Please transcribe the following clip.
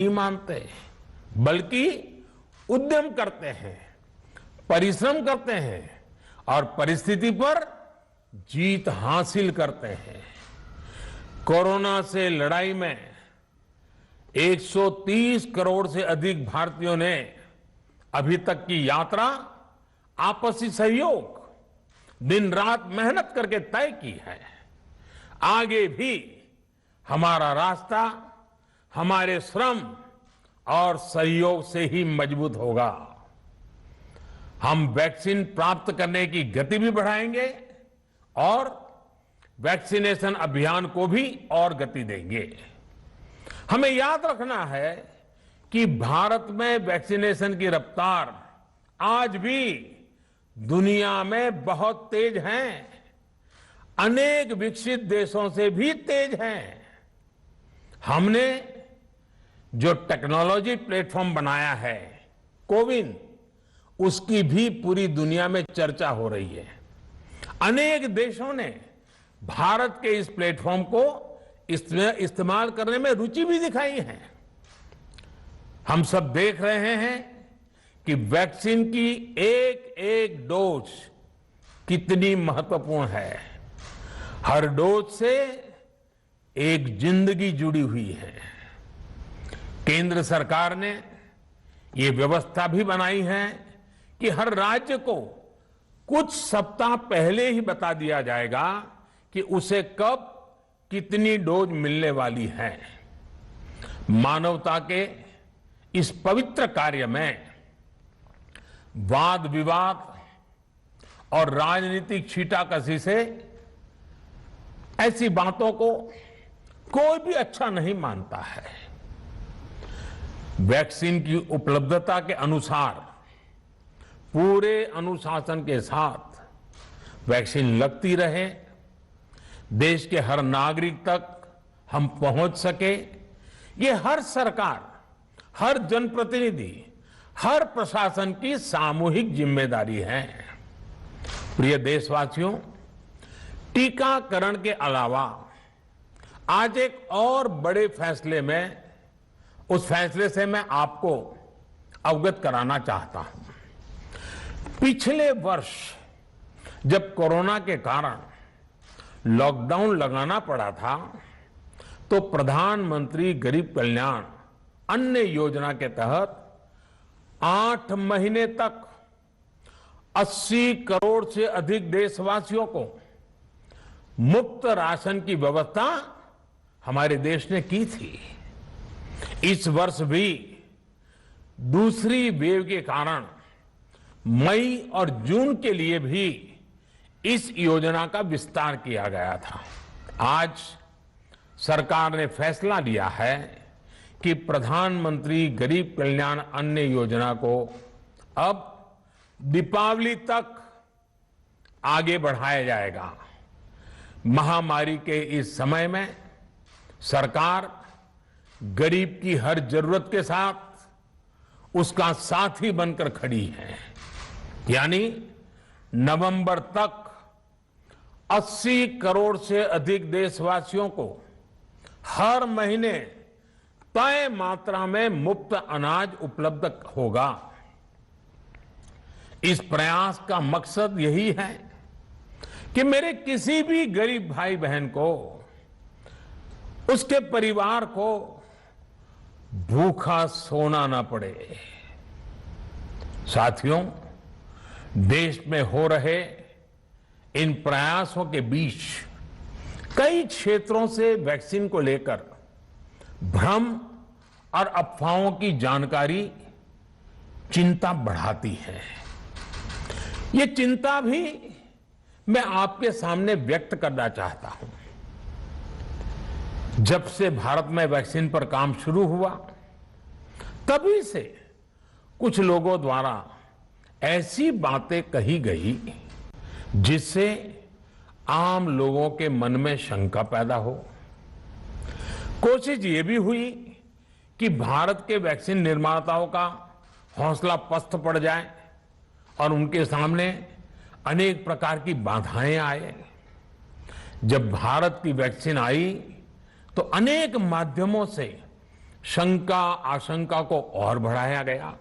नहीं मानते, बल्कि उद्यम करते हैं, परिश्रम करते हैं और परिस्थिति पर जीत हासिल करते हैं। कोरोना से लड़ाई में 130 करोड़ से अधिक भारतीयों ने अभी तक की यात्रा आपसी सहयोग, दिन रात मेहनत करके तय की है। आगे भी हमारा रास्ता हमारे श्रम और सहयोग से ही मजबूत होगा। हम वैक्सीन प्राप्त करने की गति भी बढ़ाएंगे और वैक्सीनेशन अभियान को भी और गति देंगे। हमें याद रखना है कि भारत में वैक्सीनेशन की रफ्तार आज भी दुनिया में बहुत तेज है, अनेक विकसित देशों से भी तेज है। हमने जो टेक्नोलॉजी प्लेटफॉर्म बनाया है कोविन, उसकी भी पूरी दुनिया में चर्चा हो रही है। अनेक देशों ने भारत के इस प्लेटफॉर्म को इस्तेमाल करने में रुचि भी दिखाई है। हम सब देख रहे हैं कि वैक्सीन की एक एक डोज कितनी महत्वपूर्ण है। हर डोज से एक जिंदगी जुड़ी हुई है। केंद्र सरकार ने ये व्यवस्था भी बनाई है कि हर राज्य को कुछ सप्ताह पहले ही बता दिया जाएगा कि उसे कब कितनी डोज मिलने वाली है। मानवता के इस पवित्र कार्य में वाद विवाद और राजनीतिक छींटाकशी से ऐसी बातों को कोई भी अच्छा नहीं मानता है। वैक्सीन की उपलब्धता के अनुसार पूरे अनुशासन के साथ वैक्सीन लगती रहे, देश के हर नागरिक तक हम पहुंच सके, ये हर सरकार, हर जनप्रतिनिधि, हर प्रशासन की सामूहिक जिम्मेदारी है। प्रिय देशवासियों, टीकाकरण के अलावा आज एक और बड़े फैसले में, उस फैसले से मैं आपको अवगत कराना चाहता हूं। पिछले वर्ष जब कोरोना के कारण लॉकडाउन लगाना पड़ा था, तो प्रधानमंत्री गरीब कल्याण अन्न योजना के तहत 8 महीने तक 80 करोड़ से अधिक देशवासियों को मुफ्त राशन की व्यवस्था हमारे देश ने की थी। इस वर्ष भी दूसरी वेव के कारण मई और जून के लिए भी इस योजना का विस्तार किया गया था। आज सरकार ने फैसला लिया है कि प्रधानमंत्री गरीब कल्याण अन्न योजना को अब दीपावली तक आगे बढ़ाया जाएगा। महामारी के इस समय में सरकार गरीब की हर जरूरत के साथ उसका साथी बनकर खड़ी है। यानी नवंबर तक 80 करोड़ से अधिक देशवासियों को हर महीने तय मात्रा में मुफ्त अनाज उपलब्ध होगा। इस प्रयास का मकसद यही है कि मेरे किसी भी गरीब भाई बहन को, उसके परिवार को भूखा सोना ना पड़े। साथियों, देश में हो रहे इन प्रयासों के बीच कई क्षेत्रों से वैक्सीन को लेकर भ्रम और अफवाहों की जानकारी चिंता बढ़ाती है। ये चिंता भी मैं आपके सामने व्यक्त करना चाहता हूं। जब से भारत में वैक्सीन पर काम शुरू हुआ, तभी से कुछ लोगों द्वारा ऐसी बातें कही गई जिससे आम लोगों के मन में शंका पैदा हो। कोशिश ये भी हुई कि भारत के वैक्सीन निर्माताओं का हौसला पस्त पड़ जाए और उनके सामने अनेक प्रकार की बाधाएं आए। जब भारत की वैक्सीन आई तो अनेक माध्यमों से शंका आशंका को और बढ़ाया गया।